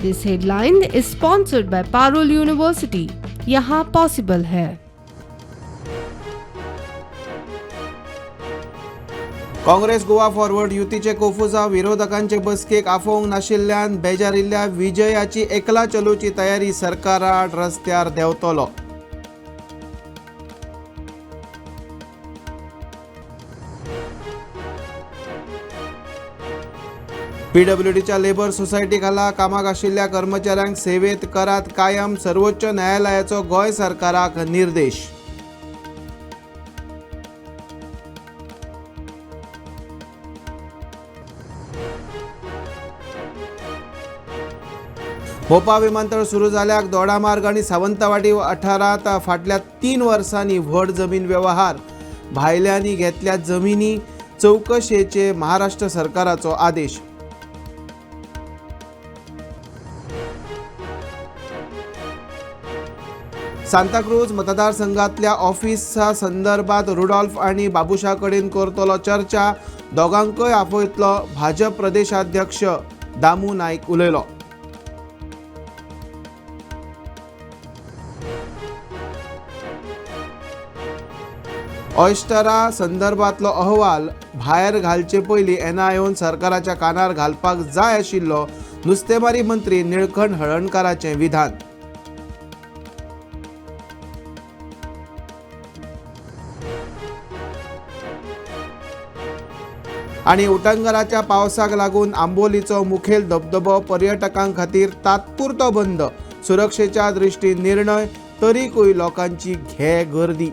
This headline is sponsored by Parul university. यहाँ possible है। Congress Goa forward युतीचे कोफुजा विरोधकांचे बसकेक आफोवंक नाशिल्ल्यान बेजारिल्ल्या विजयाची एकला चलोवची तयारी सरकारान रस्त्यार देंवतलो। पीडब्ल्यूडीच्या लेबर सोसायटी खाला कामाक आशिल्ल्या कर्मचाऱ्यांक सेवेत करात कायम सर्वोच्च न्यायालयाचो गोंय सरकाराक निर्देश। मोपा विमानतळ सुरू जाल्याक दोडामार्ग आनी सावंतवाडी वाठारांत फाटल्या 3 वर्सांनी व्हड जमीन वेव्हार भायल्यांनी घेतल्या जमिनी चवकशेचे महाराष्ट्र सरकाराचो आदेश। सांताक्रूज मतदारसंघातल्या ऑफिसा संदर्भात रुडॉल्फ आणि बाबुशा कडेन करतलो चर्चा। दोगांकय आपयतलो भाजप प्रदेशाध्यक्ष दामू नाईक उलयलो। ऑयस्टरा संदर्भातलो अहवाल भायर घालचे पयलीं एनआयओन सरकाराच्या कानार घालपाक जाय आशिल्लो नुस्तेमारी मंत्री निळकंठ हळर्णकाराचें विधान। आणि उटंगराच्या पावसाक लागून आंबोलीचो मुखेल धबधबो पर्यटकांक खातीर तात्पुरतो बंद। सुरक्षेच्या दृश्टीन निर्णय, तरीकूय लोकांची घे गर्दी।